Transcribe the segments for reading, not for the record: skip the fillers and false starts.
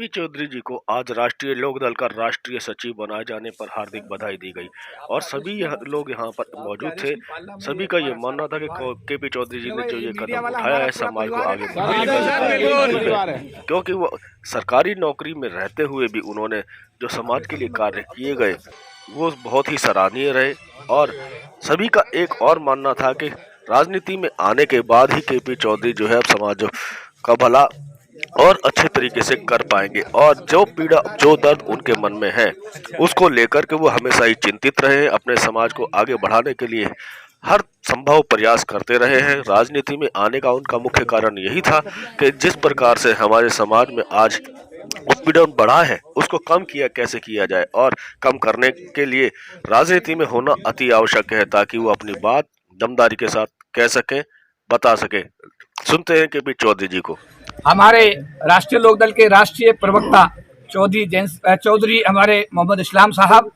KP Chaudhary जी को आज राष्ट्रीय लोकदल का राष्ट्रीय सचिव बनाए जाने पर हार्दिक बधाई दी गई और सभी लोग यहाँ पर मौजूद थे। सभी का ये मानना था कि केपी चौधरी जी ने जो ये कदम उठाया है समाज को आगे बढ़ाने का, क्योंकि वो सरकारी नौकरी में रहते हुए भी उन्होंने जो समाज के लिए कार्य किए गए वो बहुत ही सराहनीय रहे। और सभी का एक और मानना था कि राजनीति में आने के बाद ही केपी चौधरी जो है समाज का भला और अच्छे तरीके से कर पाएंगे और जो पीड़ा जो दर्द उनके मन में है उसको लेकर के वो हमेशा ही चिंतित रहे, अपने समाज को आगे बढ़ाने के लिए हर संभव प्रयास करते रहे हैं। राजनीति में आने का उनका मुख्य कारण यही था कि जिस प्रकार से हमारे समाज में आज उत्पीड़न बढ़ा है उसको कम कैसे किया जाए और कम करने के लिए राजनीति में होना अति आवश्यक है ताकि वो अपनी बात दमदारी के साथ कह सके, बता सके। सुनते हैं केपी चौधरी जी को। हमारे राष्ट्रीय लोकदल के राष्ट्रीय प्रवक्ता चौधरी हमारे मोहम्मद इस्लाम साहब,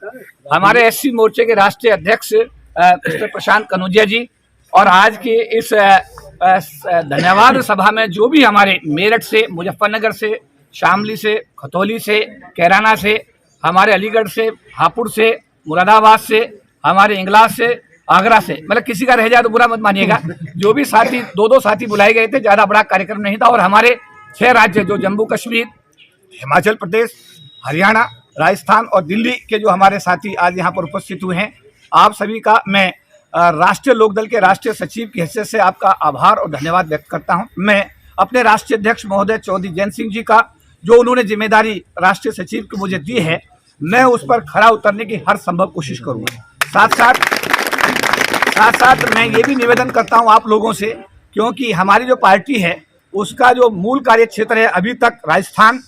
हमारे एससी मोर्चे के राष्ट्रीय अध्यक्ष मिस्टर प्रशांत कनौजिया जी, और आज के इस धन्यवाद सभा में जो भी हमारे मेरठ से, मुजफ्फरनगर से, शामली से, खतौली से, कैराना से, हमारे अलीगढ़ से, हापुड़ से, मुरादाबाद से, हमारे इंगलास से, आगरा से, मतलब किसी का रह जाए तो बुरा मत मानिएगा, जो भी साथी दो साथी बुलाए गए थे, ज़्यादा बड़ा कार्यक्रम नहीं था। और हमारे 6 राज्य जो जम्मू कश्मीर, हिमाचल प्रदेश, हरियाणा, राजस्थान और दिल्ली के जो हमारे साथी आज यहाँ पर उपस्थित हुए हैं, आप सभी का मैं राष्ट्रीय लोकदल के राष्ट्रीय सचिव की हैसियत से आपका आभार और धन्यवाद व्यक्त करता हूँ। मैं अपने राष्ट्रीय अध्यक्ष महोदय चौधरी जयंत सिंह जी का जो उन्होंने जिम्मेदारी राष्ट्रीय सचिव की मुझे दी है, मैं उस पर खरा उतरने की हर संभव कोशिश करूँगा। साथ साथ मैं ये भी निवेदन करता हूँ आप लोगों से, क्योंकि हमारी जो पार्टी है उसका जो मूल कार्य क्षेत्र है अभी तक राजस्थान,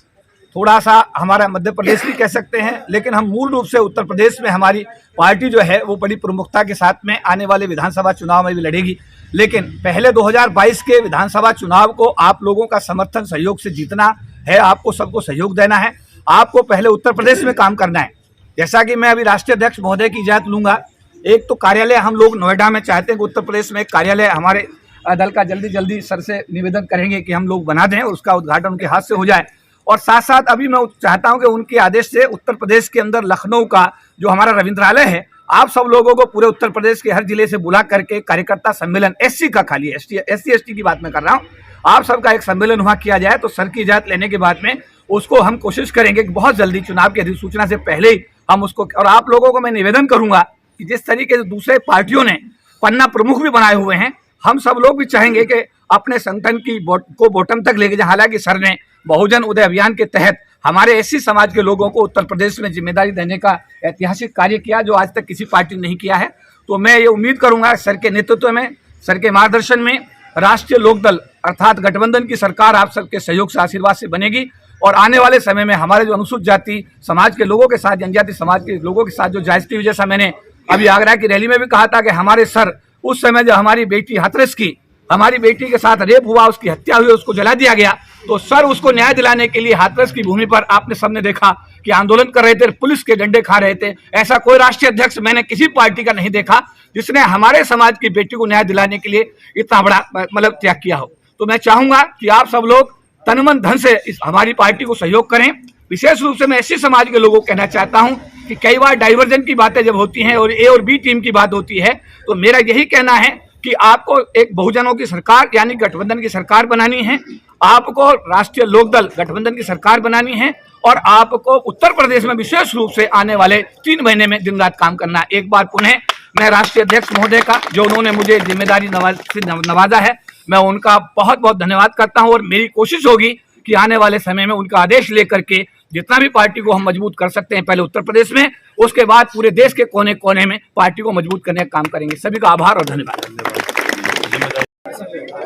थोड़ा सा हमारा मध्य प्रदेश भी कह सकते हैं, लेकिन हम मूल रूप से उत्तर प्रदेश में हमारी पार्टी जो है वो बड़ी प्रमुखता के साथ में आने वाले विधानसभा चुनाव में भी लड़ेगी। लेकिन पहले 2022 के विधानसभा चुनाव को आप लोगों का समर्थन सहयोग से जीतना है, आपको सबको सहयोग देना है, आपको पहले उत्तर प्रदेश में काम करना है। जैसा कि मैं अभी राष्ट्रीय अध्यक्ष महोदय की इजाज़त लूँगा, एक तो कार्यालय हम लोग नोएडा में चाहते हैं कि उत्तर प्रदेश में एक कार्यालय हमारे दल का जल्दी सर से निवेदन करेंगे कि हम लोग बना दें और उसका उद्घाटन उनके हाथ से हो जाए। और साथ साथ अभी मैं चाहता हूं कि उनके आदेश से उत्तर प्रदेश के अंदर लखनऊ का जो हमारा रविंद्रालय है, आप सब लोगों को पूरे उत्तर प्रदेश के हर जिले से बुला करके कार्यकर्ता सम्मेलन, एससी का खाली एससी एसटी की बात मैं कर रहा हूँ, आप सबका एक सम्मेलन वहाँ किया जाए। तो सर की इजाज़त लेने के बाद में उसको हम कोशिश करेंगे कि बहुत जल्दी चुनाव की अधिसूचना से पहले ही हम उसको, और आप लोगों को मैं निवेदन करूंगा कि जिस तरीके से दूसरे पार्टियों ने पन्ना प्रमुख भी बनाए हुए हैं, हम सब लोग भी चाहेंगे कि अपने संगठन की को बॉटम तक लेके जाए। हालांकि सर ने बहुजन उदय अभियान के तहत हमारे एससी समाज के लोगों को उत्तर प्रदेश में जिम्मेदारी देने का ऐतिहासिक कार्य किया जो आज तक किसी पार्टी ने नहीं किया है। तो मैं ये उम्मीद करूंगा सर के नेतृत्व में, सर के मार्गदर्शन में राष्ट्रीय लोकदल अर्थात गठबंधन की सरकार आप सबके सहयोग से, आशीर्वाद से बनेगी और आने वाले समय में हमारे जो अनुसूचित जाति समाज के लोगों के साथ, जनजाति समाज के लोगों के साथ जो जायजती हुई, जैसा मैंने अभी आगरा की रैली में भी कहा था कि हमारे सर उस समय जब हमारी बेटी हाथरस की, हमारी बेटी के साथ रेप हुआ, उसकी हत्या हुई, उसको जला दिया गया, तो सर उसको न्याय दिलाने के लिए हाथरस की भूमि पर आपने सबने देखा कि आंदोलन कर रहे थे, पुलिस के डंडे खा रहे थे। ऐसा कोई राष्ट्रीय अध्यक्ष मैंने किसी पार्टी का नहीं देखा जिसने हमारे समाज की बेटी को न्याय दिलाने के लिए इतना बड़ा मतलब त्याग किया हो। तो मैं चाहूंगा कि आप सब लोग तन मन धन से इस हमारी पार्टी को सहयोग करें। विशेष रूप से मैं एससी समाज के लोगों को कहना चाहता हूं कि कई बार डाइवर्जन की बातें जब होती हैं और ए और बी टीम की बात होती है, तो मेरा यही कहना है कि आपको एक बहुजनों की सरकार यानी गठबंधन की सरकार बनानी है, आपको राष्ट्रीय लोकदल गठबंधन की सरकार बनानी है और आपको उत्तर प्रदेश में विशेष रूप से आने वाले 3 महीने में दिन रात काम करना है। एक बार पुनः मैं राष्ट्रीय अध्यक्ष महोदय का, जो उन्होंने मुझे जिम्मेदारी नवाजा है, मैं उनका बहुत बहुत धन्यवाद करता हूं और मेरी कोशिश होगी कि आने वाले समय में उनका आदेश लेकर के जितना भी पार्टी को हम मजबूत कर सकते हैं, पहले उत्तर प्रदेश में, उसके बाद पूरे देश के कोने कोने में पार्टी को मजबूत करने का काम करेंगे। सभी का आभार और धन्यवाद।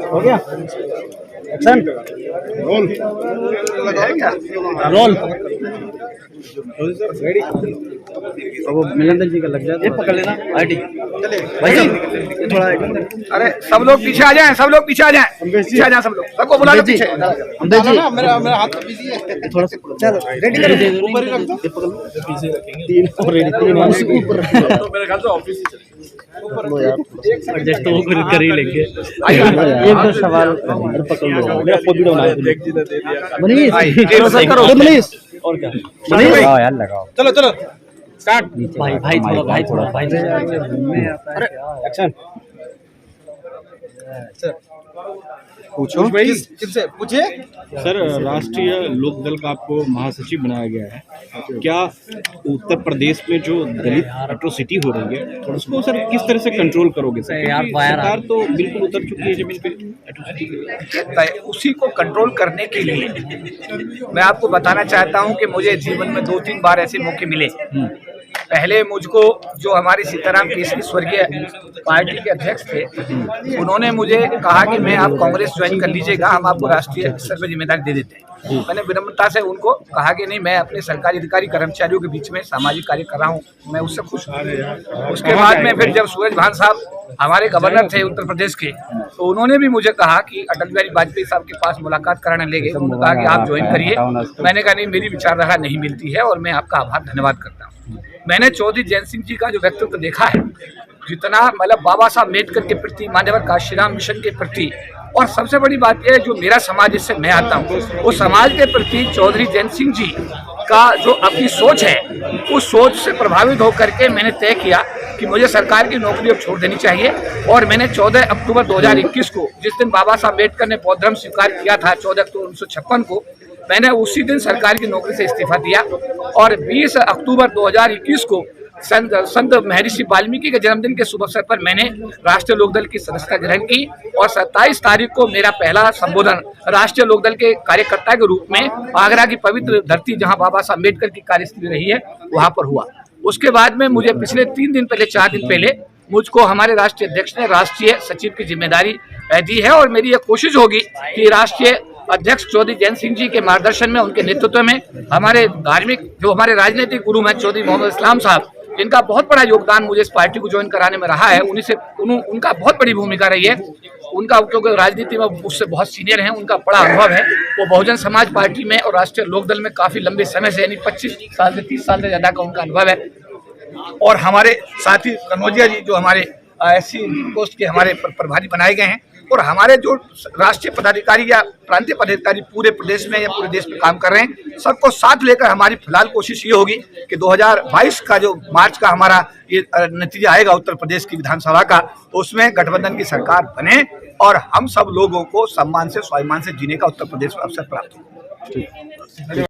हो गया एक्शन रोल रोल रेडी। अब वो मिलंदर जी का लग जाए, पकड़ लेना आईटी भाई थोड़ा। अरे सब लोग पीछे आ जाएं, सब लोग पीछे आ जाएं, पीछे आ जाएं, सब लोग, सबको बुला लो पीछे। मेरा हाथ तो बिजी है, थोड़ा सा चलो रेडी करो, ऊपर ही रख दो, पकड़ लो पीछे रखेंगे, 3 और रेडी 3 उसके ऊपर तो मेरे ख्याल से ऑफिस ही चलेगा ऊपर यार, एडजस्ट तो कर ही लेंगे। एक दो सवाल पकड़ लो। मेरा फोन वीडियो बना मनीष मनीष और क्या मनीष यार लगाओ चलो चलो स्टार्ट भाई थोड़ा अरे एक्शन पूछो किससे पूछिए सर। राष्ट्रीय लोकदल का आपको महासचिव बनाया गया है, क्या उत्तर प्रदेश में जो दलित एट्रोसिटी हो रही है तो उसको सर किस तरह से कंट्रोल करोगे सर? क्योंकि सरकार तो बिल्कुल उतर चुकी है जमीन पे एट्रोसिटी। उसी को कंट्रोल करने के लिए मैं आपको बताना चाहता हूं कि मुझे जीवन में 2-3 बार ऐसे मौके मिले। पहले मुझको जो हमारे सीताराम केसरी स्वर्गीय पार्टी के अध्यक्ष थे, उन्होंने मुझे कहा कि मैं आप कांग्रेस ज्वाइन कर लीजिएगा, हम आपको राष्ट्रीय स्तर पर जिम्मेदारी दे देते हैं। मैंने विनम्रता से उनको कहा कि नहीं, मैं अपने सरकारी अधिकारी कर्मचारियों के बीच में सामाजिक कार्य कर रहा हूँ, मैं उससे खुश हूँ। उसके बाद में फिर जब सूरज भान साहब हमारे गवर्नर थे उत्तर प्रदेश के, तो उन्होंने भी मुझे कहा कि अटल बिहारी वाजपेयी साहब के पास मुलाकात कराने ले गए। उन्होंने कहा कि आप ज्वाइन करिए। मैंने कहा नहीं, मेरी विचारधारा नहीं मिलती है और मैं आपका आभार धन्यवाद करता हूँ। मैंने चौधरी जैन सिंह जी का जो व्यक्तित्व देखा है, जितना मतलब बाबा साहब अम्बेडकर के प्रति, मान्यवर काशीराम मिशन के प्रति, और सबसे बड़ी बात यह है जो मेरा समाज जिससे मैं आता हूँ, उस समाज के प्रति चौधरी जैन सिंह जी का जो अपनी सोच है, उस सोच से प्रभावित होकर के मैंने तय किया कि मुझे सरकार की नौकरी अब छोड़ देनी चाहिए। और मैंने 14 अक्टूबर 2021 को, जिस दिन बाबा साहब अम्बेडकर ने बौद्ध धर्म स्वीकार किया था, 14 अक्टूबर 1956 को, मैंने उसी दिन सरकार की नौकरी से इस्तीफा दिया। और 20 अक्टूबर 2021 को संत महर्षि वाल्मीकि के जन्मदिन के शुभ अवसर पर मैंने राष्ट्रीय लोकदल की सदस्यता ग्रहण की। और 27 तारीख को मेरा पहला संबोधन राष्ट्रीय लोकदल के कार्यकर्ता के रूप में आगरा की पवित्र धरती, जहां बाबा साहब अम्बेडकर की कार्यस्थली रही है, वहां पर हुआ। उसके बाद में मुझे पिछले 3 दिन पहले, 4 दिन पहले मुझको हमारे राष्ट्रीय अध्यक्ष ने राष्ट्रीय सचिव की जिम्मेदारी दी है। और मेरी यह कोशिश होगी कि राष्ट्रीय अध्यक्ष चौधरी जैन सिंह जी के मार्गदर्शन में, उनके नेतृत्व में, हमारे धार्मिक जो हमारे राजनीतिक गुरु हैं चौधरी मोहम्मद इस्लाम साहब, जिनका बहुत बड़ा योगदान मुझे इस पार्टी को ज्वाइन कराने में रहा है, उनका बहुत बड़ी भूमिका रही है। उनका, क्योंकि राजनीति में उससे बहुत सीनियर हैं, उनका बड़ा अनुभव है। वो बहुजन समाज पार्टी में और राष्ट्रीय लोकदल में काफी लंबे समय से, यानी 25 साल से 30 साल से ज्यादा का उनका अनुभव है। और हमारे साथी कनौजिया जी जो हमारे SC पोस्ट के हमारे प्रभारी बनाए गए हैं, और हमारे जो राष्ट्रीय पदाधिकारी या प्रांतीय पदाधिकारी पूरे प्रदेश में या पूरे देश में काम कर रहे हैं, सबको साथ लेकर हमारी फिलहाल कोशिश ये होगी कि 2022 का जो मार्च का हमारा ये नतीजा आएगा उत्तर प्रदेश की विधानसभा का, उसमें गठबंधन की सरकार बने और हम सब लोगों को सम्मान से, स्वाभिमान से जीने का उत्तर प्रदेश में अवसर प्राप्त हो।